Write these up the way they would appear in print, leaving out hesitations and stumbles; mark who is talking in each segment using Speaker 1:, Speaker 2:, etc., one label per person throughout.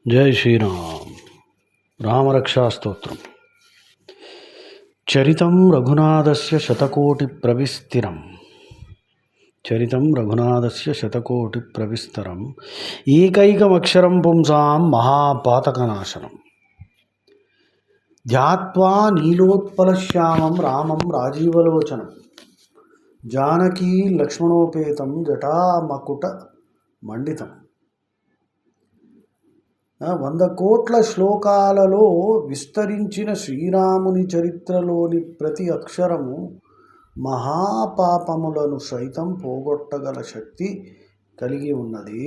Speaker 1: జై శ్రీరామ్. రామరక్షా స్తోత్రం. చరితం రఘునాథస్య శతకోటి ప్రవిస్తరం. చరితం రఘునాథస్య శతకోటి ప్రవిస్తరం. ఏకైకమక్షరం పుంసాం మహాపాతకనాశనం. ధ్యాత్వా నీలోత్పలశ్యామం రామం రాజీవలోచనం. జానకీ లక్ష్మణోపేతం జటామకుట మండితం. 100 కోట్ల శ్లోకాలలో విస్తరించిన శ్రీరాముని చరిత్రలోని ప్రతి అక్షరము మహాపాపములను సైతం పోగొట్టగల శక్తి కలిగి ఉన్నది.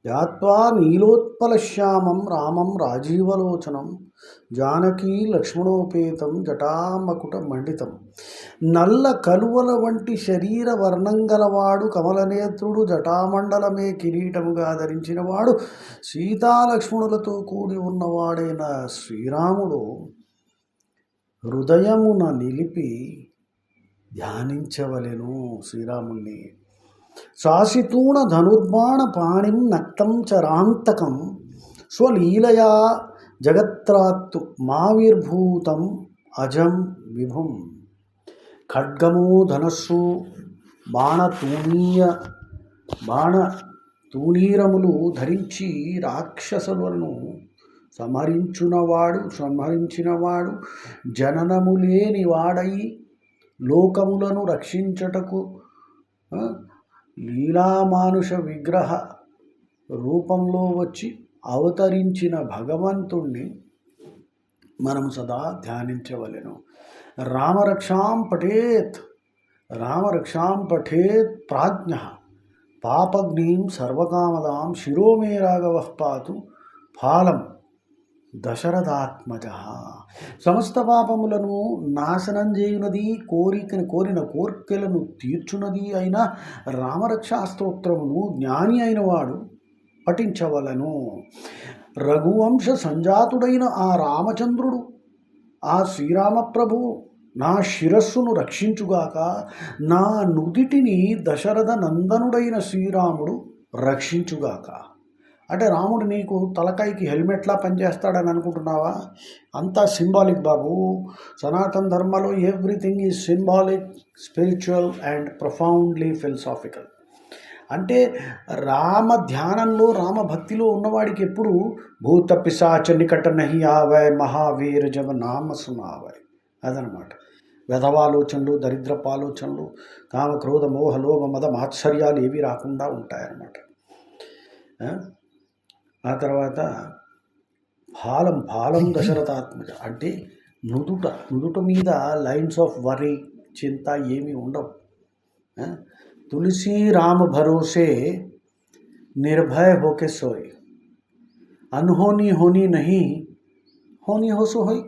Speaker 1: ధ్యాత్వా నీలోత్పలశ్యామం రామం రాజీవలోచనం. జానకీ లక్ష్మణోపేతం జటామకుట మండితం. నల్ల కలువల వంటి శరీర వర్ణం గలవాడు, కమలనేత్రుడు, జటామండలమే కిరీటముగా ధరించినవాడు, సీతాలక్ష్మణులతో కూడి ఉన్నవాడైన శ్రీరాముడు హృదయమున నిలిపి ధ్యానించవలెను. శ్రీరాముణ్ణి శాసితూణ ధనుర్బాణ పాణిం నక్తం చరాంతకం స్వలీలయా జగత్రాత్తు మావిర్భూతం అజం విభుం. ఖడ్గము ధనస్సు బాణతూణీరములు ధరించి రాక్షసులను సంహరించినవాడు, జననము లేని వాడై లోకములను రక్షించుటకు లీలామానుష విగ్రహ రూపంలో వచ్చి అవతరించిన భగవంతుణ్ణి మనం సదా ధ్యానించవలెను. రామరక్షాం పఠేత్ ప్రాజ్ఞ పాపగ్నిం సర్వకామదాం శిరో మే రాఘవః పాతు ఫాలం దశరథాత్మజ. సమస్త పాపములను నాశనం చేయునది, కోరిన కోర్కెలను తీర్చునది అయిన రామరక్షా స్తోత్రమును జ్ఞాని అయిన వాడు పఠించవలను. రఘువంశ సంజాతుడైన ఆ రామచంద్రుడు, ఆ శ్రీరామప్రభువు నా శిరస్సును రక్షించుగాక. నా నుదిటిని దశరథ నందనుడైన శ్రీరాముడు రక్షించుగాక. అంటే రాముడు నీకు తలకాయకి హెల్మెట్లా పనిచేస్తాడని అనుకుంటున్నావా? అంతా సింబాలిక్ బాబు. సనాతన ధర్మలో everything is symbolic, spiritual and profoundly philosophical. అంటే రామ ధ్యానంలో, రామభక్తిలో ఉన్నవాడికి ఎప్పుడు భూత పిశాచ నికట నహి ఆవై మహావీర జవ నామ సునావై అదనమాట. వ్యధవాలోచనలు, దరిద్రపాలోచనలు, కామ క్రోధ మోహ లోభ మద మాత్సర్యాలు ఏవి రాకుండా ఉంటాయన్నమాట. ఆ తర్వాత ఫాలం దశరథాత్మజ అంటే నుదుట మీద లైన్స్ ఆఫ్ వరీ, చింత ఏమీ ఉండవు. తులసి రామ భరోసే నిర్భయ హోకే సోయ్, అన్హోనీ హోనీ నహి హోనీ హోసు హోయ్.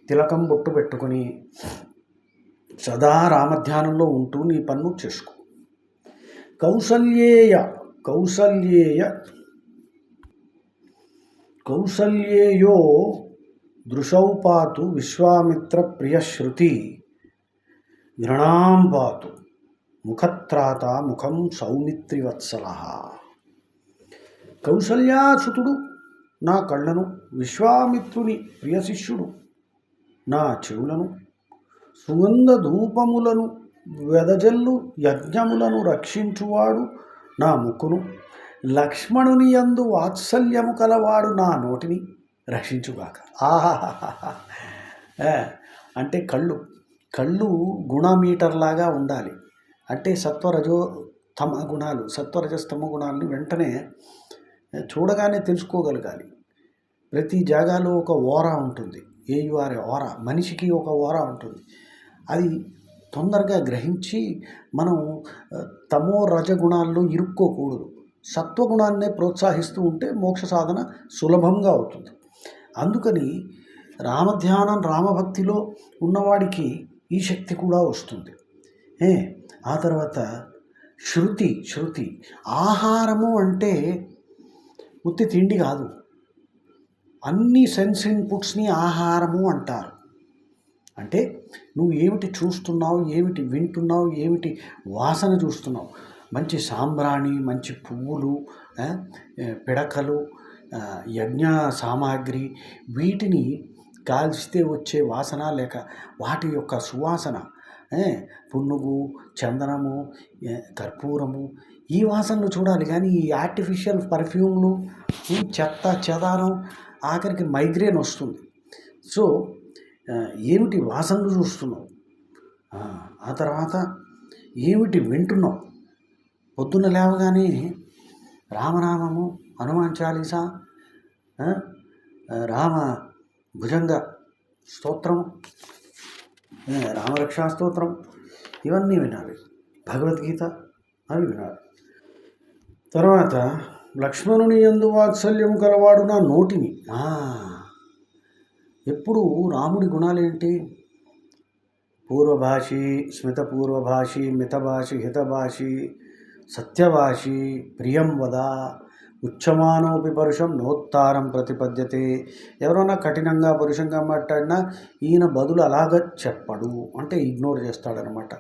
Speaker 1: తిలకం బొట్టు పెట్టుకొని సదా రామధ్యానంలో ఉంటూ నీ పన్ను చేసుకో. కౌసల్యేయో దృశౌ పాతు విశ్వామిత్ర ప్రియశ్రుతి గృణాం పాతు ముఖత్రాత ముఖం సౌమిత్రివత్సల. కౌసల్యాసుతుడు నా కళ్ళను, విశ్వామిత్రుని ప్రియ శిష్యుడు నా చెవులను, సుగంధ ధూపములను వెదజల్లు యజ్ఞములను రక్షించువాడు నా ముక్కును, లక్ష్మణుని యందు వాత్సల్యము కలవాడు నా నోటిని రక్షించుగాక. ఆహాహా. అంటే కళ్ళు గుణమీటర్లాగా ఉండాలి. అంటే సత్వరజస్తమ గుణాలను వెంటనే చూడగానే తెలుసుకోగలగాలి. ప్రతి జాగాలో ఒక ఓరా ఉంటుంది. ఏయుఆర్ఏ ఓరా, మనిషికి ఒక ఓరా ఉంటుంది. అది తొందరగా గ్రహించి మనం తమో రజగుణాల్లో ఇరుక్కోకూడదు. సత్వగుణాన్నే ప్రోత్సహిస్తూ ఉంటే మోక్ష సాధన సులభంగా అవుతుంది. అందుకని రామధ్యానం, రామభక్తిలో ఉన్నవాడికి ఈ శక్తి కూడా వస్తుంది. ఆ తర్వాత శృతి ఆహారము అంటే ఉత్తి తిండి కాదు. అన్ని సెన్స్ ఇన్పుట్స్ని ఆహారము అంటారు. అంటే నువ్వు ఏమిటి చూస్తున్నావు, ఏమిటి వింటున్నావు, ఏమిటి వాసన చూస్తున్నావు. మంచి సాంబ్రాణి, మంచి పువ్వులు, ఆ, పిడకలు, యజ్ఞ సామాగ్రి, వీటిని కాల్చితే వచ్చే వాసన లేక వాటి యొక్క సువాసన, పునుగు, చందనము, కర్పూరము, ఈ వాసనలు చూడాలి. కానీ ఈ ఆర్టిఫిషియల్ పర్ఫ్యూమ్లు, చెత్త చెదారం, ఆఖరికి మైగ్రేన్ వస్తుంది. సో ఏమిటి వాసనలు చూస్తున్నావు, ఆ తర్వాత ఏమిటి వింటున్నావు? పొద్దున్న లేవగానే రామనామము, హనుమాన్ చాలీసా, రామ భుజంగ స్తోత్రం, రామరక్షా స్తోత్రం, ఇవన్నీ వినాలి. భగవద్గీత అవి వినాలి. తర్వాత లక్ష్మణుని యందు వాత్సల్యము కలవాడు నా నోటిని. ఎప్పుడు రాముడి గుణాలేంటి? పూర్వభాషి, స్మితపూర్వభాషి, మితభాషి, హితభాషి, సత్యభాషి, ప్రియం వద, ఉచ్చమానోపి పరుషం నోత్తారం ప్రతిపద్యతే. ఎవరైనా కఠినంగా పరుషంగా మాట్లాడినా ఈయన బదులు అలాగ చెప్పడు, అంటే ఇగ్నోర్ చేస్తాడనమాట.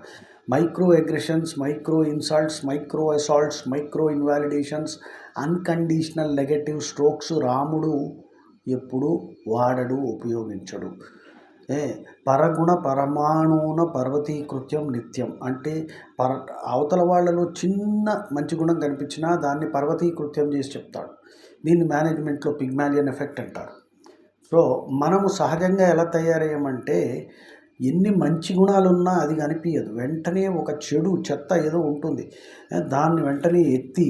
Speaker 1: Micro aggressions, micro insults, micro assaults, micro invalidations, unconditional negative strokes రాముడు ఎప్పుడు వాడడు, ఉపయోగించడు. పరగుణ పరమాణువున పర్వతీకృత్యం నిత్యం, అంటే అవతల వాళ్ళలో చిన్న మంచి గుణం కనిపించినా దాన్ని పర్వతీకృత్యం చేసి చెప్తాడు. దీన్ని మేనేజ్మెంట్లో పిగ్మాలియన్ ఎఫెక్ట్ అంటారు. సో మనము సహజంగా ఎలా తయారయ్యామంటే, ఎన్ని మంచి గుణాలున్నా అది కనిపించదు. వెంటనే ఒక చెడు చెత్త ఏదో ఉంటుంది, దాన్ని వెంటనే ఎత్తి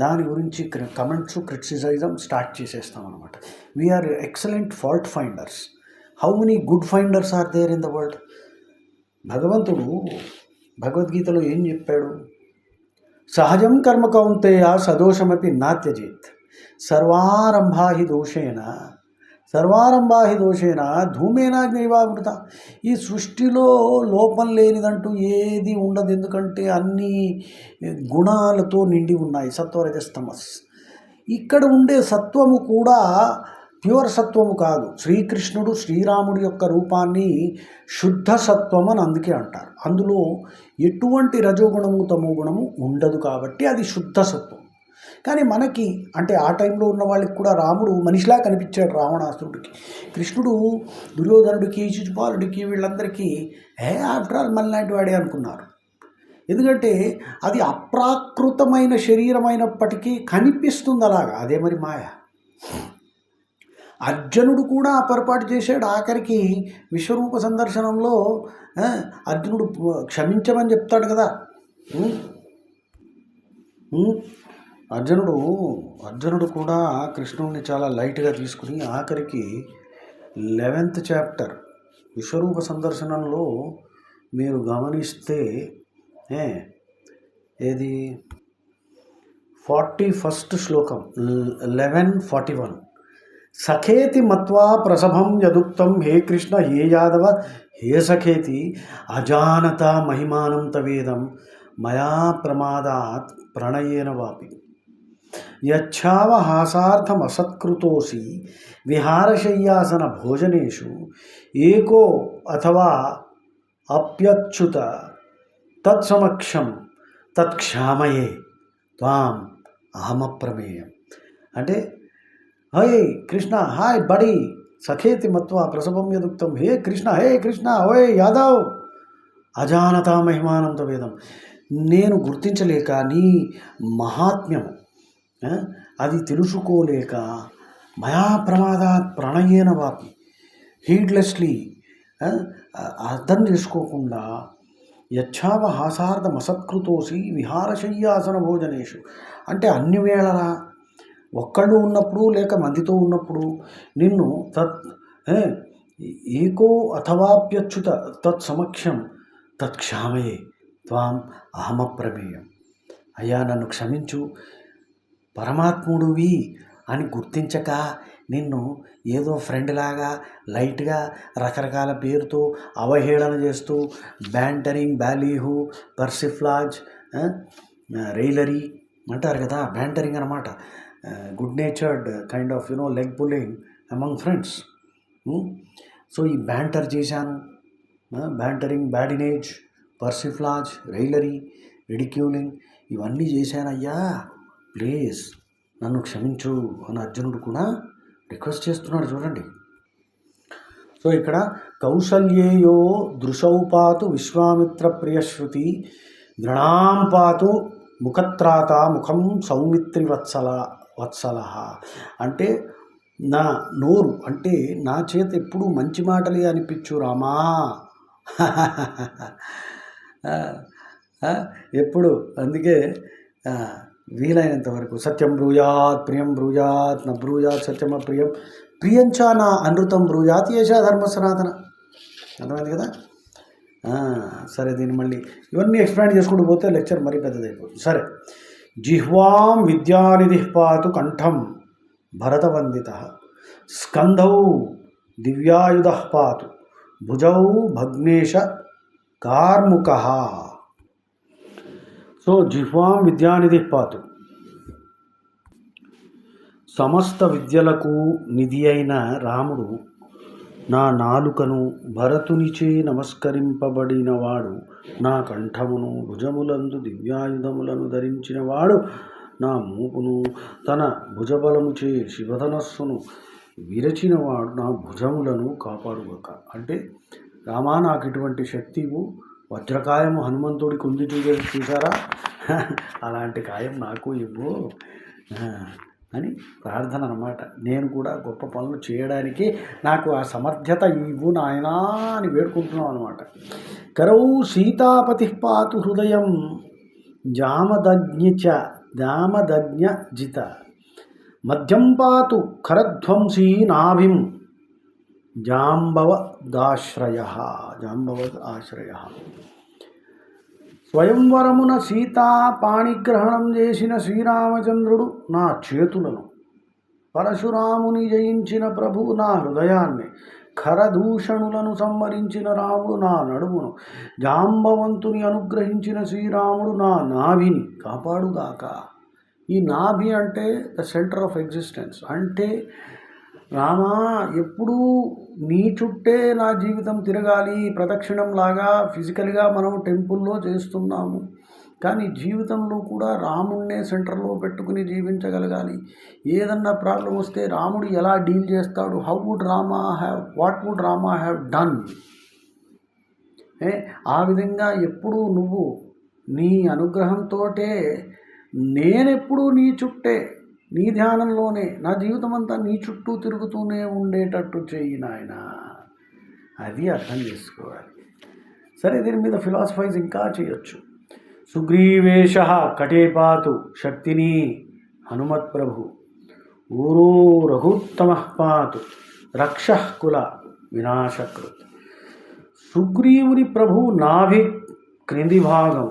Speaker 1: దాని గురించి కమెంట్స్, క్రిటిసిజం స్టార్ట్ చేసేస్తాం అనమాట. We are excellent fault finders. How many good finders are there in the world? భగవంతుడు భగవద్గీతలో ఏం చెప్పాడు? సహజం కర్మ కౌంతేయ సదోషమపి నాత్యజేత్, సర్వారంభా హి దోషేన ధూమేనాగ్నివావృత. ఈ సృష్టిలో లోపం లేనిదంటూ ఏది ఉండదు, ఎందుకంటే అన్ని గుణాలతో నిండి ఉన్నాయి, సత్వరజస్తమస్. ఇక్కడ ఉండే సత్వము కూడా ప్యూర్ సత్వము కాదు. శ్రీకృష్ణుడు శ్రీరాముడి యొక్క రూపాన్ని శుద్ధ సత్వం అని అందుకే అంటారు. అందులో ఎటువంటి రజోగుణము తమో గుణము ఉండదు, కాబట్టి అది శుద్ధ సత్వం. కానీ మనకి, అంటే ఆ టైంలో ఉన్న వాళ్ళకి కూడా రాముడు మనిషిలా కనిపించాడు రావణాసురుడికి. కృష్ణుడు దుర్యోధనుడికి, శిశుపాలుడికి, వీళ్ళందరికీ ఆఫ్టర్ ఆల్ మనలాంటి వాడే అనుకున్నారు. ఎందుకంటే అది అప్రాకృతమైన శరీరం అయినప్పటికీ కనిపిస్తుంది అలాగా, అదే మరి మాయ. అర్జునుడు కూడా పొరపాటు చేశాడు. ఆఖరికి విశ్వరూప సందర్శనంలో అర్జునుడు క్షమించమని చెప్తాడు కదా. అర్జునుడు కూడా కృష్ణుడిని చాలా లైట్గా తీసుకుని ఆఖరికి 11th చాప్టర్ విశ్వరూప సందర్శనంలో మీరు గమనిస్తే ఏది 41st శ్లోకం 11:41, సఖేతి మత్వా ప్రసభం యదుక్తం హే కృష్ణ హే యాదవ హే సఖేతి అజానత మహిమానం తవేదం మయా ప్రమాదాత్ ప్రణయేన వాపి యచ్ఛావహాసార్థమసత్కృతోసి విహారశయ్యాసన భోజనేషు ఏకో అథవా అప్యచ్యుత తత్సమక్షం తత్క్షామయే త్వాం అహమప్రమేయం. అంటే హే కృష్ణ, హాయ్ బడీ, సఖేతి మత్వా ప్రసభం యదుక్తం హే కృష్ణ ఓయ్ యాదవ్ అజానతా మహిమానం తవేదం. నేను గుర్తించలేక నీ మహాత్మ్యము అది తెలుసుకోలేక మయా ప్రమాదాత్ ప్రణయేన వాపి, హీడ్లెస్లీ అర్థం చేసుకోకుండా యచ్ఛావహాసార్థమసత్కృతోసి విహారశయ్యాసన భోజనేషు, అంటే అన్ని వేళలా ఒక్కళ్ళు ఉన్నప్పుడు లేక మందితో ఉన్నప్పుడు నిన్ను ఏకో అథవాప్యచ్యుత తత్సమక్షం తత్క్షామయే త్వాం అహమప్రమేయం. అయ్యా నన్ను క్షమించు, పరమాత్ముడివి అని గుర్తించక నిన్ను ఏదో ఫ్రెండ్లాగా లైట్గా రకరకాల పేరుతో అవహేళన చేస్తూ బ్యాంటరింగ్, బ్యాలీహు, పర్సిఫ్లాజ్, రైలరీ అంటారు కదా, బ్యాంటరింగ్ అనమాట. Good natured kind of leg pulling among friends. So ఈ బ్యాంటర్ చేశాను, బ్యాంటరింగ్, బ్యాడినేజ్, పర్సిఫ్లాజ్, రైలరీ, రిడిక్యూలింగ్, ఇవన్నీ చేశానయ్యా, ప్లీజ్ నన్ను క్షమించు అని అర్జునుడు కూడా రిక్వెస్ట్ చేస్తున్నాడు చూడండి. సో ఇక్కడ కౌసల్యేయో దృశౌ పాతు విశ్వామిత్ర ప్రియశ్రుతి గృణాం పాతు ముఖత్రాత ముఖం సౌమిత్రి వత్సల అంటే నా నోరు అంటే నా చేత ఎప్పుడూ మంచి మాటలే అనిపించు రామా. ఎప్పుడు అందుకే వీలైనంత వరకు సత్యం బ్రూయాత్ ప్రియం బ్రూయాత్ న బ్రూయాత్ సత్యమ ప్రియం ప్రియంచా నా అనృతం బ్రూయాత్ ఏషా ధర్మ సనాతన. అర్థమైంది కదా. సరే దీన్ని మళ్ళీ ఇవన్నీ ఎక్స్ప్లెయిన్ చేసుకుంటూ పోతే లెక్చర్ మరీ పెద్దదైపోతుంది. సరే, జిహ్వాం విద్యానిధి పాతు కంఠం భరతవందిత స్కంధౌ దివ్యాయుధ పాతు భుజౌ భగ్నేశ కార్ముక. సో జిహ్వాం విద్యానిధి పాతు, సమస్త విద్యలకు నిధి అయిన రాముడు నా నాలుకను, భరతునిచే నమస్కరింపబడినవాడు నా కంఠమును, భుజములందు దివ్యాయుధములను ధరించినవాడు నా మూపును, తన భుజబలముచే శివధనస్సును విరచినవాడు నా భుజములను కాపాడుగాక. అంటే రామా నాకు ఇటువంటి శక్తివు, వజ్రకాయము హనుమంతుడికి ఉంది చూసారా, అలాంటి కాయం నాకు ఇవ్వు అని ప్రార్థన అన్నమాట. నేను కూడా గొప్ప పనులు చేయడానికి నాకు ఆ సమర్థత ఇవ్వు నాయనా అని వేడుకుంటున్నాం అనమాట. కరౌ సీతాపతి పాతు హృదయం జామదజ్ఞ జిత మధ్యం పాతు ఖరధ్వంసీ నాభిం జాంబవదాశ్రయ. స్వయంవరమున సీతా పాణిగ్రహణం చేసిన శ్రీరామచంద్రుడు నా చేతులను, పరశురాముని జయించిన ప్రభువు నా హృదయాన్ని, ఖరదూషణులను సంహరించిన రాముడు నా నడుమును, జాంబవంతుని అనుగ్రహించిన శ్రీరాముడు నా నాభిని కాపాడుగాక. ఈ నాభి అంటే ద సెంటర్ ఆఫ్ ఎగ్జిస్టెన్స్. అంటే రామా ఎప్పుడూ నీ చుట్టే నా జీవితం తిరగాలి. ప్రదక్షిణంలాగా ఫిజికల్గా మనం టెంపుల్లో చేస్తున్నాము, కానీ జీవితంలో కూడా రాముడినే సెంటర్లో పెట్టుకుని జీవించగలగాలి. ఏదన్నా ప్రాబ్లం వస్తే రాముడు ఎలా డీల్ చేస్తాడు, what would Rama have done, ఆ విధంగా ఎప్పుడూ నువ్వు నీ అనుగ్రహంతోటే నేనెప్పుడూ నీ చుట్టే, నీ ధ్యానంలోనే నా జీవితం అంతా నీ చుట్టూ తిరుగుతూనే ఉండేటట్టు చెయ్యి నాయన. అది అర్థం చేసుకోవాలి. సరే, దీని మీద ఫిలాసఫైజ్ ఇంకా చేయొచ్చు. సుగ్రీవేశ కటేపాతు శక్తిని హనుమత్ ప్రభు ఊరో రఘుత్తమ పాతు రక్షః కుల వినాశకృత్. సుగ్రీవుని ప్రభు నాభి క్రింది భాగం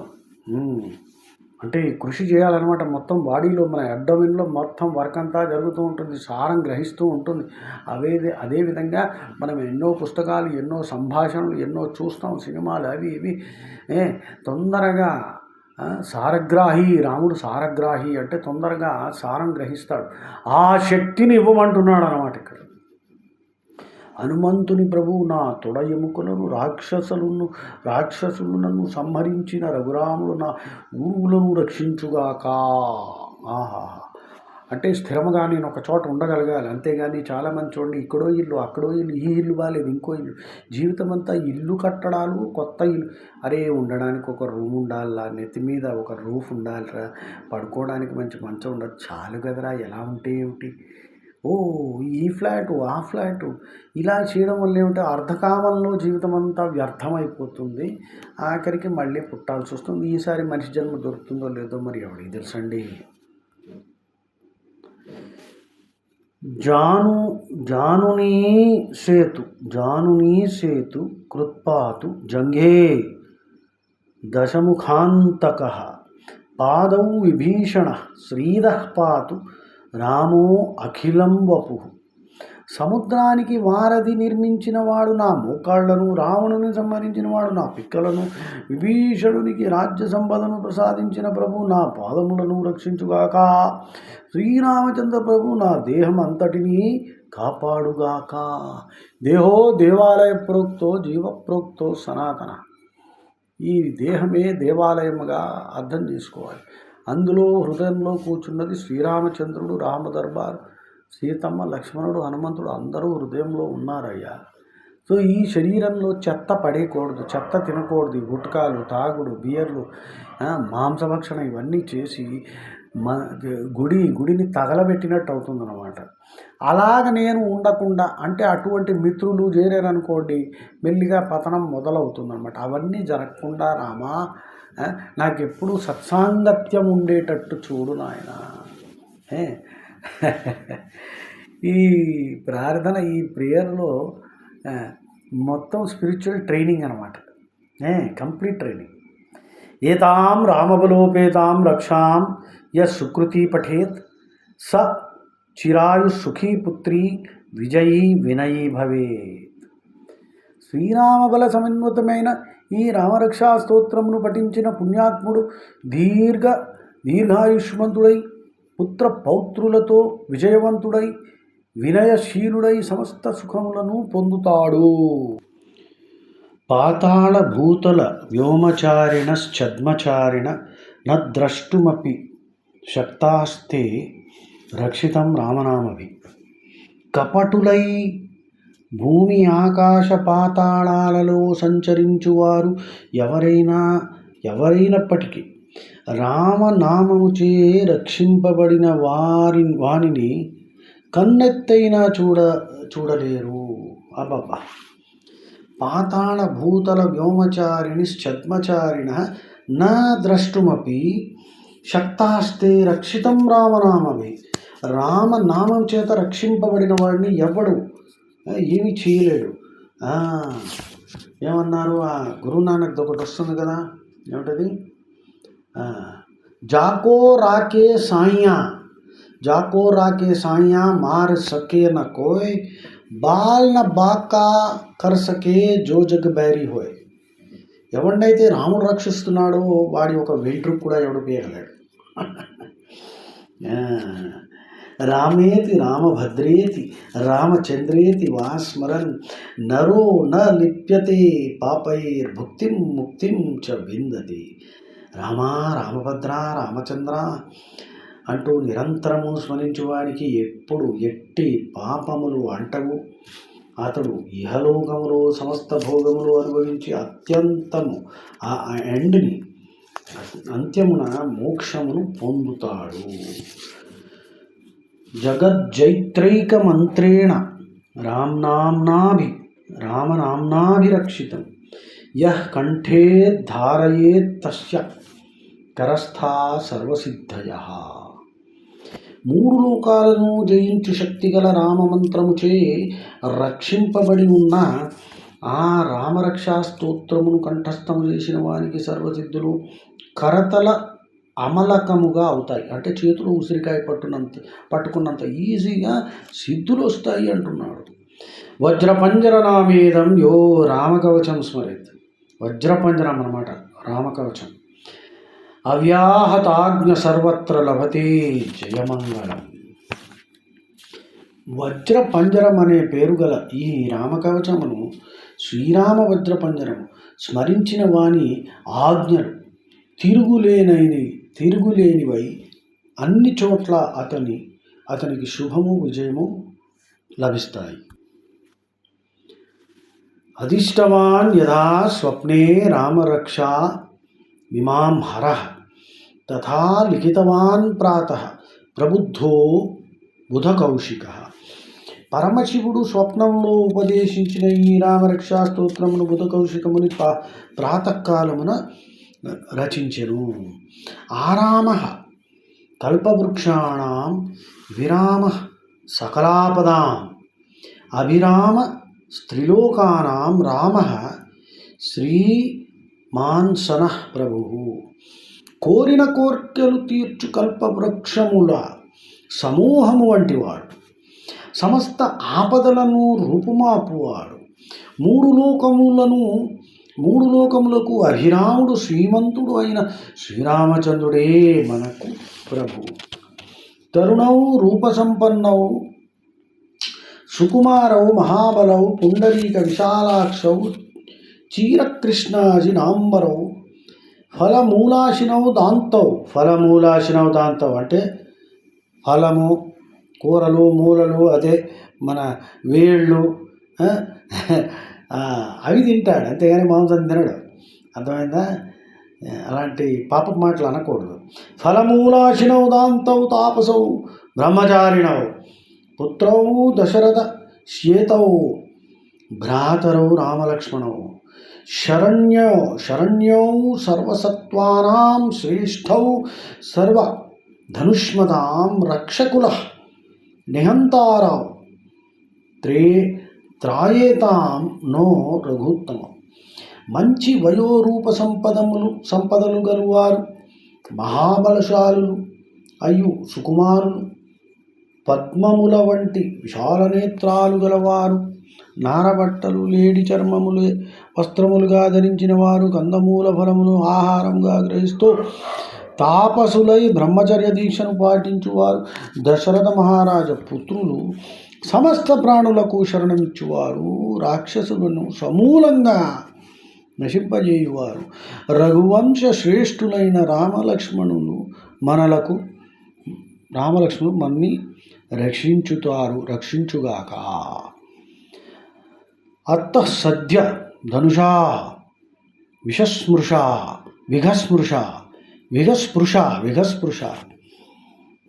Speaker 1: అంటే కృషి చేయాలన్నమాట. మొత్తం బాడీలో మన అబ్డోమెన్లో మొత్తం వర్క్ అంతా జరుగుతూ ఉంటుంది, సారం గ్రహిస్తూ ఉంటుంది. అదేవిధంగా మనం ఎన్నో పుస్తకాలు, ఎన్నో సంభాషణలు, ఎన్నో చూస్తాం, సినిమాలు అవి ఇవి. తొందరగా సారగ్రాహి రాముడు. సారగ్రాహి అంటే తొందరగా సారం గ్రహిస్తాడు. ఆ శక్తిని ఇవ్వమంటున్నాడు అన్నమాట ఇక్కడ. హనుమంతుని ప్రభువు నా తొడ ఎముకలను, రాక్షసులను నన్ను సంహరించిన రఘురాముడు నా ఊరువులను రక్షించుగాక. ఆహా, అంటే స్థిరముగా నేను ఒక చోట ఉండగలగాలి. అంతేగాని చాలామంది చూడండి, ఇక్కడో ఇల్లు, అక్కడో ఇల్లు, ఈ ఇల్లు బాలేదు, ఇంకో ఇల్లు, జీవితం అంతా ఇల్లు కట్టడాలు, కొత్త ఇల్లు. అరే ఉండడానికి ఒక రూమ్ ఉండాలిరా, నెత్తి మీద ఒక రూఫ్ ఉండాలిరా, పడుకోవడానికి మంచి మంచం ఉండదు, చాలు కదరా, ఎలా ఉంటే ఏమిటి, ఈ ఫ్లాటు ఆ ఫ్లాటు, ఇలా చేయడం వల్ల ఏమిటో అర్ధకామంలో జీవితం అంతా వ్యర్థమైపోతుంది. ఆఖరికి మళ్ళీ పుట్టాల్సి వస్తుంది. ఈసారి మనిషి జన్మ దొరుకుతుందో లేదో మరి ఎవరికి తెలుసండి. జానునీ సేతు కృత్పాతు జంఘే దశముఖాంతక పాదౌ విభీషణ శ్రీదః పాతు రామో అఖిలం వపు. సముద్రానికి వారధి నిర్మించిన వాడు నా మోకాళ్లను, రావణుని సంహరించిన వాడు నా పిక్కలను, విభీషణునికి రాజ్య సంపదను ప్రసాదించిన ప్రభు నా పాదములను రక్షించుగాక. శ్రీరామచంద్ర ప్రభు నా దేహం అంతటినీ కాపాడుగాక. దేహో దేవాలయ ప్రోక్తో జీవప్రోక్తో సనాతన. ఈ దేహమే దేవాలయముగా అర్థం చేసుకోవాలి. అందులో హృదయంలో కూర్చున్నది శ్రీరామచంద్రుడు, రామదర్బార్, సీతమ్మ, లక్ష్మణుడు, హనుమంతుడు అందరూ హృదయంలో ఉన్నారయ్యా. సో ఈ శరీరంలో చెత్త పడేయకూడదు, చెత్త తినకూడదు. గుట్కాలు, తాగుడు, బియర్లు, మాంసభక్షణ ఇవన్నీ చేసి గుడిని తగలబెట్టినట్టు అవుతుందన్నమాట. అలాగ నేను ఉండకుండా, అంటే అటువంటి మిత్రులు చేరారనుకోండి, మెల్లిగా పతనం మొదలవుతుందన్నమాట. అవన్నీ జరగకుండా రామా నాకు ఎప్పుడు సత్సాంగత్యం ఉండేటట్టు చూడు నాయన. ఈ ప్రార్థన, ఈ ప్రేయర్లో మొత్తం స్పిరిచువల్ ట్రైనింగ్ అనమాట, కంప్లీట్ ట్రైనింగ్. ఏతాం రామబలోపేతాం రక్షాం సుకృతి పఠేత్ స చిరాయు సుఖీ పుత్రి విజయీ వినయీ భవేత్. శ్రీరామబల సమన్వితమైన ఈ రామరక్షా స్తోత్రమును పఠించిన పుణ్యాత్ముడు దీర్ఘాయుష్మంతుడై, పుత్ర పౌత్రులతో విజయవంతుడై, వినయశీలుడై సమస్త సుఖములను పొందుతాడు. పాతాళ భూతల వ్యోమచారిణశ్చద్మచారిణ న ద్రష్టుమపి శక్తాస్తే రక్షితం రామనామభి. కపటులై భూమి ఆకాశ పాతాళాలలో సంచరించువారు ఎవరైనప్పటికీ రామనామముచే రక్షింపబడిన వానిని కన్నెత్తైనా చూడలేరు. అబ్బబ్బా. పాతాళ భూతల వ్యోమచారిణిశ్చద్మచారిణ న ద్రష్టుమపి శక్తాస్తే రక్షితం రామనామభి. రామనామం చేత రక్షింపబడిన వాడిని ఎవడు ఏమి చేయలేడు. ఏమన్నారు, ఆ గురునానక్ ఒకటి వస్తుంది కదా, ఏమిటది, జాకో రాకే సాయియా మార్ సకే న కోయ్, బాల్ న బాకా కర్ సకే జో జగ్ బైరీ హోయ్. ఎవరినైతే రాముడు రక్షిస్తున్నాడో వాడి ఒక వెంట్రుకు కూడా ఎవడు పీయగలేడు. రామేతి రామభద్రేతి రామచంద్రేతి వా స్మరన్ నరో న లిప్యతే పాపైర్భుక్తిం ముక్తిం చ విందతి. రామా, రామభద్ర, రామచంద్ర అంటూ నిరంతరము స్మరించువానికి ఎప్పుడు ఎట్టి పాపములు అంటవు. అతడు ఇహలోకములో సమస్త భోగములు అనుభవించి అంత్యమున మోక్షమును పొందుతాడు. జగజ్జైత్రైక మంత్రేణ రామనామ్నాభిరక్షితం యః కంఠే ధారయేత్ తస్య కరస్థా సర్వసిద్ధయః. మూడు లోకాలను జయించు శక్తి గల రామమంత్రముచే రక్షింపబడి ఉన్న ఆ రామరక్షా స్తోత్రమును కంఠస్థము చేసిన వారికి సర్వసిద్ధులు కరతల అమలకముగా అవుతాయి. అంటే చేతులు ఉసిరికాయ పట్టుకున్నంత ఈజీగా సిద్ధులు వస్తాయి అంటున్నాడు. వజ్రపంజర నామేదం యో రామకవచం స్మరేత్. వజ్రపంజరం అన్నమాట రామకవచం. అవ్యాహతాజ్ఞ సర్వత్ర లభతే జయమంగళం. వజ్రపంజరం అనే పేరు గల ఈ రామకవచమును శ్రీరామ వజ్రపంజరము స్మరించిన వాని ఆజ్ఞలు తిరుగులేనివై అన్ని చోట్ల అతనికి శుభము విజయము లభిస్తాయి. అధిష్టవాన్ యథా స్వప్నే రామరక్షా విమాం హరః తథా లిఖితవాన్ ప్రాతః ప్రబుద్ధో బుధకౌశికః. పరమశివుడు స్వప్నంలో ఉపదేశించిన ఈ రామరక్షా స్తోత్రమును బుధకౌశికముని ప్రాతకాలమున రచించెను. ఆరామః కల్పవృక్షాణాం విరామః సకలాపదాం అభిరామ స్త్రీలోకానాం రామః శ్రీమాన్సనః ప్రభుః. కోరిన కోర్కెలు తీర్చు కల్పవృక్షముల సమూహము వంటివాడు, సమస్త ఆపదలను రూపుమాపువాడు, మూడు లోకములకు అభిరాముడు శ్రీమంతుడు అయిన శ్రీరామచంద్రుడే మనకు ప్రభు. తరుణౌ రూపసంపన్నౌ సుకుమారౌ మహాబలౌ పుండరీక విశాలాక్షౌ చీరకృష్ణాజినాంబరౌ ఫలమూలాశినౌ దాంతౌ. ఫలమూలాశినౌ దాంతౌ అంటే ఫలము, కూరలు, మూలలు, అదే మన వేళ్ళు అవి తింటాడు, అంతేగాని మాంసం తినడు. అర్థమైందా? అలాంటి పాప మాటలు అనకూడదు. ఫలమూలాశినౌ దాంతౌ తాపసౌ బ్రహ్మచారిణౌ పుత్రౌ దశరథ శ్యేతౌ భ్రాతరౌ రామలక్ష్మణౌ శరణ్యౌ సర్వసత్వానాం శ్రేష్ఠౌ సర్వ ధనుష్మతాం రక్షకులః నిహంతారౌ త్రాయేతాం నో రఘుత్తమం. మంచి వయోరూప సంపదలు గలువారు, మహాబలశాలులు అయ్యు సుకుమారులు, పద్మముల వంటి విశాల నేత్రాలు గలవారు, నారబట్టలు లేడి చర్మములు వస్త్రములుగా ధరించిన వారు, కందమూల ఫలములు ఆహారంగా గ్రహిస్తూ తాపసులై బ్రహ్మచర్య దీక్షను పాటించువారు, దశరథ మహారాజ పుత్రులు, సమస్త ప్రాణులకు శరణమిచ్చువారు, రాక్షసులను సమూలంగా నశింపజేయువారు, రఘువంశ శ్రేష్ఠులైన రామలక్ష్మణులు మన్ని రక్షించుగాక. అత్త సద్య ధనుషా విఘస్పృశ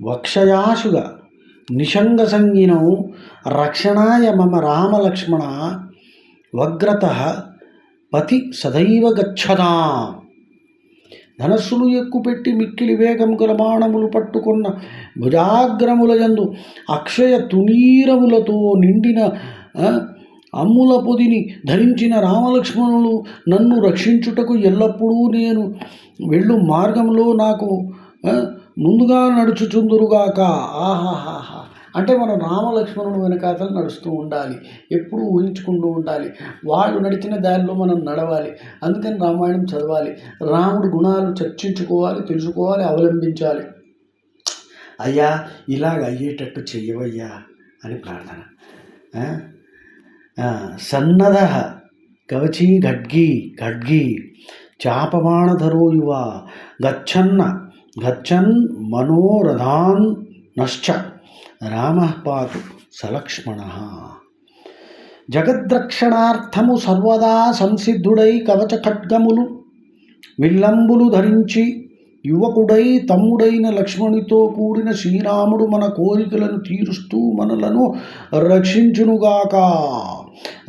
Speaker 1: వక్షయాశుగా నిషంగ సంగినౌ రక్షణాయ మమ రామలక్ష్మణ వగ్రతః పతి సదైవ గచ్చదాం. ధనస్సులు ఎక్కుపెట్టి మిక్కిలి వేగం గల బాణములు పట్టుకున్న భుజాగ్రముల యందు అక్షయ తునీరములతో నిండిన అమ్ముల పొదిని ధరించిన రామలక్ష్మణులు నన్ను రక్షించుటకు ఎల్లప్పుడూ నేను వెళ్ళు మార్గంలో నాకు ముందుగా నడుచుచుందురుగాక. ఆహాహాహా అంటే మనం రామలక్ష్మణుడు వెనకాతలు నడుస్తూ ఉండాలి, ఎప్పుడూ ఊహించుకుంటూ ఉండాలి, వాళ్ళు నడిచిన దారిలో మనం నడవాలి. అందుకని రామాయణం చదవాలి, రాముడి గుణాలు చర్చించుకోవాలి, తెలుసుకోవాలి, అవలంబించాలి. అయ్యా ఇలాగ అయ్యేటట్టు చెయ్యవయ్యా అని ప్రార్థన. సన్నద కవచీ ఖడ్గీ చాపమాణధరో యువ గచ్చన్ మనోరథాన్ నశ్చ రామ పాతు సలక్ష్మణ. జగద్రక్షణార్థము సర్వదా సంసిద్ధుడై కవచ ఖడ్గములు విల్లంబులు ధరించి యువకుడై తమ్ముడైన లక్ష్మణునితో కూడిన శ్రీరాముడు మన కోరికలను తీరుస్తూ మనలను రక్షించునుగాక.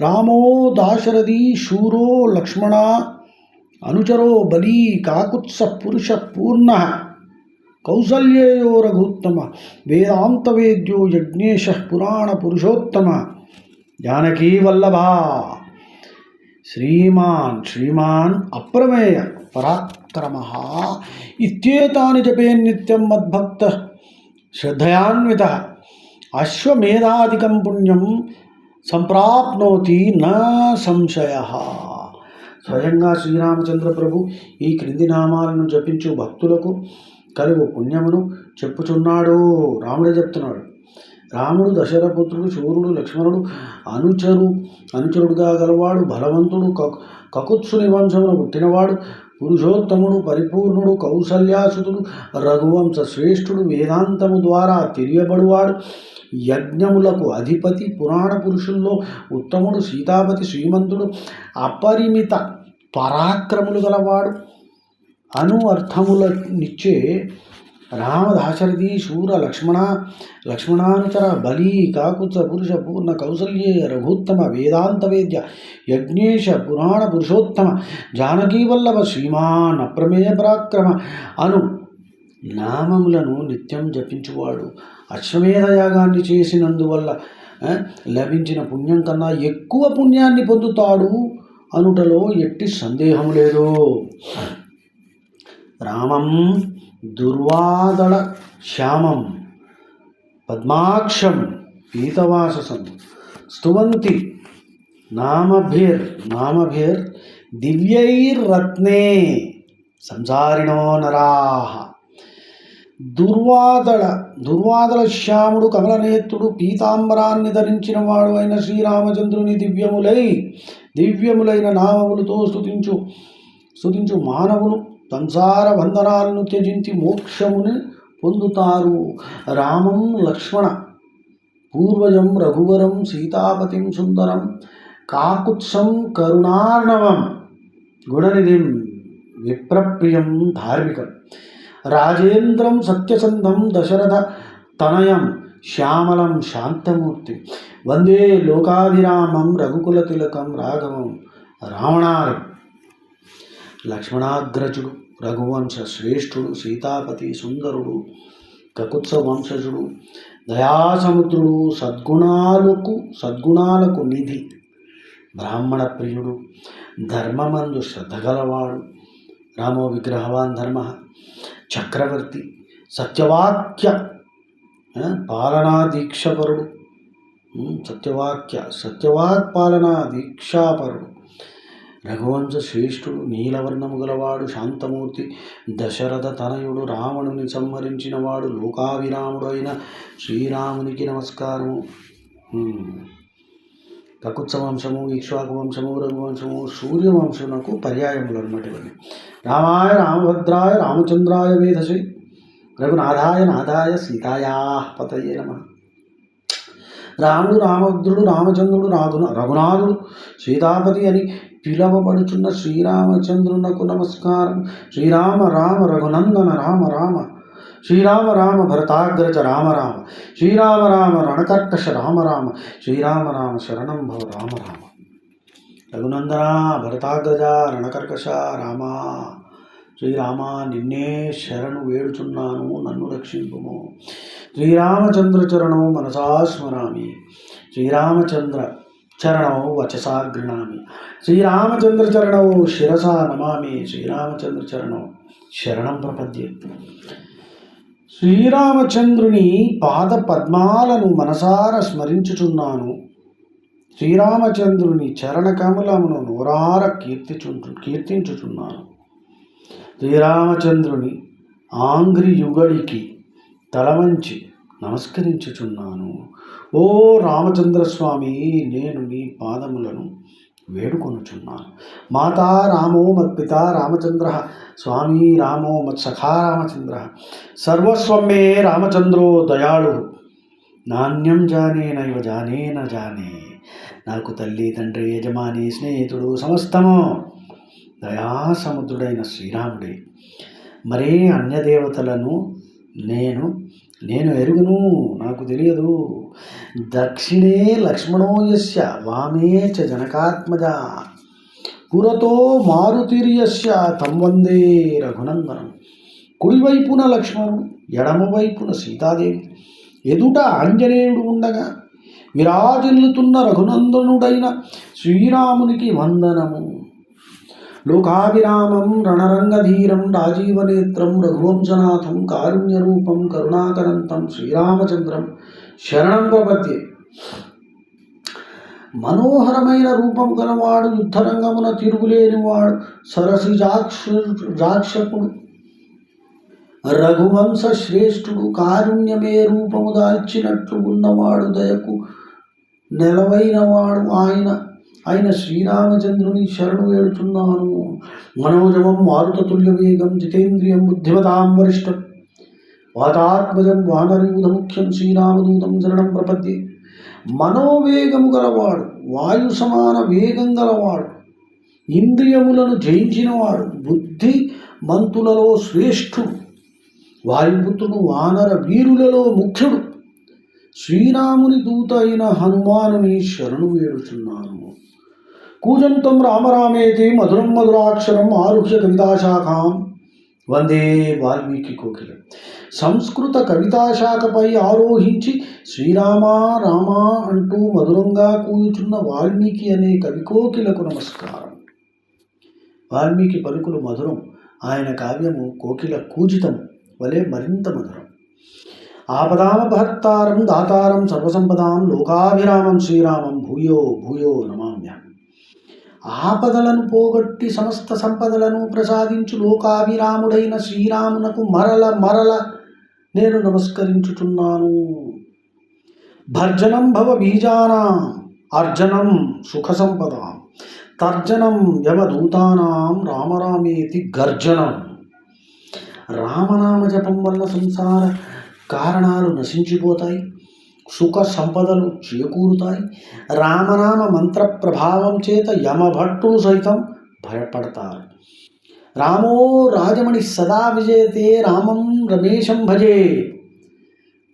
Speaker 1: రామో దాశరథి శూరో లక్ష్మణ అనుచరో బలీ కాకుత్స పురుష పూర్ణ కౌసల్యేయో రఘుత్తమ వేదాంత వేద్యో యజ్ఞేశ పురాణ పురుషోత్తమ జానకీ వల్లభ శ్రీమాన్ అప్రమేయ పరాక్రమ ఇత్యేతాని జపేన్ నిత్యం మద్భక్త శ్రద్ధయాన్విత అశ్వమేధాధికం పుణ్యం సంప్రాప్నోతి నా సంశయ. స్వయంగా శ్రీరామచంద్ర ప్రభు ఈ క్రింది నామాలను జపించు భక్తులకు కలుగు పుణ్యమును చెప్పుచున్నాడు. రాముడే చెప్తున్నాడు. రాముడు దశరథపుత్రుడు, శూరుడు, లక్ష్మణుడు అనుచరుడుగా గలవాడు, బలవంతుడు, కకుత్సుని వంశమును పుట్టినవాడు, పురుషోత్తముడు, పరిపూర్ణుడు, కౌసల్యాసుతుడు, రఘువంశ శ్రేష్ఠుడు, వేదాంతము ద్వారా తెలియబడువాడు, యజ్ఞములకు అధిపతి, పురాణ పురుషుల్లో ఉత్తముడు, సీతాపతి, శ్రీమంతుడు, అపరిమిత పరాక్రములు గలవాడు అను అర్థములనిచ్చే రామ దాశరథి శూర లక్ష్మణానుచర బలి కాకుత్స పురుష పూర్ణ కౌసల్యే రఘుత్తమ వేదాంత వేద్య యజ్ఞేశ పురాణ పురుషోత్తమ జానకీ వల్లభ శ్రీమాన్ అప్రమేయ పరాక్రమ అను నామములను నిత్యం జపించువాడు అశ్వమేధ యాగాన్ని చేసినందువల్ల లభించిన పుణ్యం కన్నా ఎక్కువ పుణ్యాన్ని పొందుతాడు అనుటలో ఎట్టి సందేహం లేదు. రామం దుర్వాదళ శ్యామం పద్మాక్షం పీతవాససం స్తువంతి నామభిర్ దివ్యైర్రత్నే సంసారిణో నరాః. దుర్వాదళ శ్యాముడు కమలనేత్రుడు పీతాంబరాన్ని ధరించిన వాడు అయిన శ్రీరామచంద్రుని దివ్యములైన నామములతో స్తుతించు మానవులు సంసార బంధనాలను త్యజించి మోక్షముని పొందుతారు. రామం లక్ష్మణ పూర్వజం రఘువరం సీతాపతిం సుందరం కాకుత్సం కరుణార్ణవం గుణనిధిం విప్రప్రియం ధార్మికం రాజేంద్రం సత్యసంధం దశరథ తనయం శ్యామలం శాంతమూర్తి వందే లోకాభిరామం రఘుకుల తిలకం రాఘవం రావణారం. లక్ష్మణాగ్రజుడు, రఘువంశ శ్రేష్ఠుడు, సీతాపతి సుందరుడు, కకుత్స వంశజుడు, దయాసముద్రుడు, సద్గుణాలకు నిధి, బ్రాహ్మణ ప్రియుడు, ధర్మమందు శ్రద్ధ గలవాడు, రామో విగ్రహవాన్ ధర్మ, చక్రవర్తి, సత్యవాక్య పాలనా దీక్షపరుడు, సత్యవాక్పాలనా దీక్షాపరుడు, రఘువంశ శ్రేష్ఠుడు, నీలవర్ణము గలవాడు, శాంతమూర్తి, దశరథ తనయుడు, రావణుని సంహరించినవాడు, లోకావిరాముడు అయిన శ్రీరామునికి నమస్కారము. కకుత్స వంశము, ఇక్ష్వాకు వంశము, రఘువంశము, సూర్యవంశమునకు పర్యాయములు అన్నమాట ఇవన్నీ. రామాయ రామభద్రాయ రామచంద్రాయ వేధసే రఘునాథాయ నాథాయ సీతాయా పతయే నమః. రాముడు, రామభద్రుడు, రామచంద్రుడు, రఘునాథుడు, సీతాపతి అని పిలవబడుచున్న శ్రీరామచంద్రునకు నమస్కారం. శ్రీరామ రామ రఘునందన రామ రామ, శ్రీరామ రామ భరతాగ్రజ రామ రామ, శ్రీరామ రామ రణకర్కశ రామ రామ, శ్రీరామ రామ శరణం భవ రామ రామ. రఘునందన భరతాగ్రజ రణకర్కశ రామ, శ్రీరామ నిన్నే శరణు వేడుచున్నాను, నన్ను రక్షింపుము. శ్రీరామచంద్ర చరణం మనసా స్మరామి, శ్రీరామచంద్ర చరణం వచసా గృణామి, శ్రీరామచంద్ర చరణం శిరసా నమామి, శ్రీరామచంద్ర చరణం శరణం ప్రపద్యే. శ్రీరామచంద్రుని పాద పద్మాలను మనసార స్మరించుచున్నాను, శ్రీరామచంద్రుని చరణ కమలమును నోరార కీర్తించుచున్నాను. శ్రీరామచంద్రుని ఆంగ్రి యుగడికి తలవంచి నమస్కరించుచున్నాను. ఓ రామచంద్రస్వామి, నేను నీ పాదములను వేడుకొనుచున్నాను. మాతా రామో మత్పిత రామచంద్ర, స్వామి రామో మత్సఖా రామచంద్ర, సర్వస్వం మే రామచంద్రో దయాళు, నాణ్యం జానే నైవ జానే న జానే. నాకు తల్లి తండ్రి యజమాని స్నేహితుడు సమస్తము దయాసముద్రుడైన శ్రీరాముడే. మరే అన్యదేవతలను నేను ఎరుగును, నాకు తెలియదు. దక్షిణే లక్ష్మణో యస్య వామే చ జనకాత్మజ, పురతో మారుతిర్యస్య తం వందే రఘునందనం. కుడివైపున లక్ష్మణుడు, ఎడమవైపున సీతాదేవి, ఎదుట ఆంజనేయుడు ఉండగా విరాజిల్లుతున్న రఘునందనుడైన శ్రీరామునికి వందనము. లోకాభిరామం రణరంగధీరం రాజీవనేత్రం రఘువంశనాథం కారుణ్యరూపం కరుణాకరంతం శ్రీరామచంద్రం శరణం ప్రపద్యే. మనోహరమైన రూపం గలవాడు, యుద్ధరంగమున తిరుగులేనివాడు, సరసి జాక్షకుడు, రఘువంశ శ్రేష్ఠుడు, కారుణ్యమే రూపము దాల్చినట్లు ఉన్నవాడు, దయకు నెలవైనవాడు ఆయన శ్రీరామచంద్రుని శరణు వేడుచున్నాను. మనోజవం మారుతతుల్య వేగం జితేంద్రియం బుద్ధిమతాం వరిష్టం వాతాత్మజం వానరయూధ ముఖ్యం శ్రీరామదూతం శరణం ప్రపద్యే. మనోవేగము గలవాడు, వాయు సమాన వేగం గలవాడు, ఇంద్రియములను జయించినవాడు, బుద్ధి మంతులలో శ్రేష్ఠుడు, వాయుపుత్రుడు, వానర వీరులలో ముఖ్యుడు, శ్రీరాముని దూత అయిన హనుమానుని శరణు వేడుచున్నాను. కూజంతం రామరామేతి మధురం మధురాక్షరం ఆరుహ్య కవితాశాఖాం వందే వాల్మీకి కోకిలం. సంస్కృత కవితాశాఖపై ఆరోహించి శ్రీరామ రామ అంటూ మధురంగా కూయుచున్న వాల్మీకి అనే కవికోకిలకు నమస్కారం. వాల్మీకి పలుకులు మధురం, ఆయన కావ్యము కోకిల కూజితం వలె మరింత మధురం. ఆపదామపహర్తారం దాతారం సర్వసంపదాం లోకాభిరామం శ్రీరామం భూయో భూయో నమామ్య. ఆపదలను పోగొట్టి సమస్త సంపదలను ప్రసాదించు లోకాభిరాముడైన శ్రీరామునకు మరల నేను నమస్కరించుచున్నాను. భర్జనం భవ బీజానాం అర్జనం సుఖ సంపదాం తర్జనం యమదూతానాం రామరామేతి గర్జనం. రామనామ జపం వల్ల సంసార కారణాలు నశించిపోతాయి, సుఖ సంపదలు చేకూరుతాయి. రామనామ మంత్ర ప్రభావం చేత యమభట్టులు సైతం భయపడతారు. రామో రాజమణి సదా విజయతే, రామం రమేశం భజే.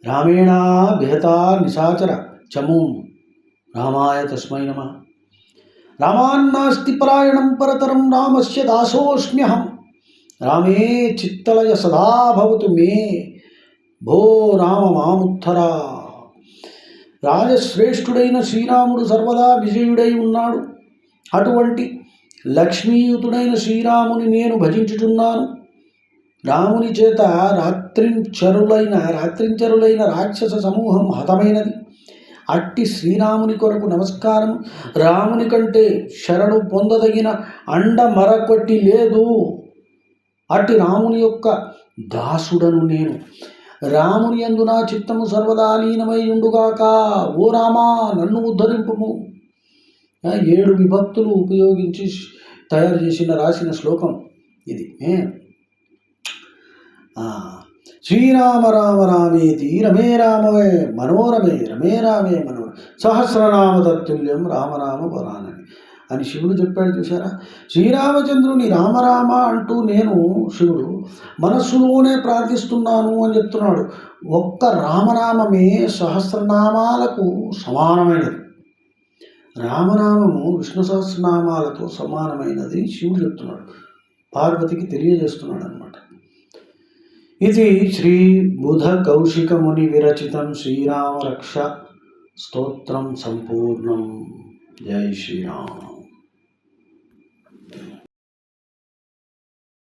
Speaker 1: రామేణ విహతా నిశాచర చమూం, రామాయ తస్మై నమః. రామాన్నాస్తి పరాయణం పరతరం, రామస్య దాసోస్మ్యహం. రామే చిత్తలయ సదా భవతు మే, భో రామ మాముత్తరా. రాజశ్రేష్ఠుడైన శ్రీరాముడు సర్వదా విజయుడై ఉన్నాడు. అటువంటి లక్ష్మీయుతుడైన శ్రీరాముని నేను భజించుచున్నాను. రాముని చేత రాత్రించరులైన రాక్షస సమూహం హతమైనది. అట్టి శ్రీరాముని కొరకు నమస్కారం. రాముని కంటే శరణు పొందదగిన అండ మరొకటి లేదు. అట్టి రాముని యొక్క దాసుడను నేను. రాముని యందు నా చిత్తము సర్వదా లీనమై ఉండుగాక. ఓ రామా, నన్ను ఉద్ధరింపుము. 7 విభక్తులు ఉపయోగించి తయారు రాసిన శ్లోకం ఇది. శ్రీరామ రామ రామేతి రమే రామే మనోరమే, రమే రామే మనోర సహస్రనామ తత్తుల్యం రామనామ వరానని అని శివుడు చెప్పాడు. చూసారా, శ్రీరామచంద్రుని రామరామ అంటూ నేను శివుడు మనస్సులోనే ప్రార్థిస్తున్నాను అని చెప్తున్నాడు. ఒక్క రామనామమే సహస్రనామాలకు సమానమైనది. రామనామము విష్ణు సహస్రనామాలతో సమానమైనది శివుడు చెప్తున్నాడు, పార్వతికి తెలియజేస్తున్నాడు అన్నమాట. ఇది శ్రీ బుధ కౌశిక ముని విరచితం శ్రీరామ రక్ష స్తోత్రం సంపూర్ణం. జై శ్రీరామ్.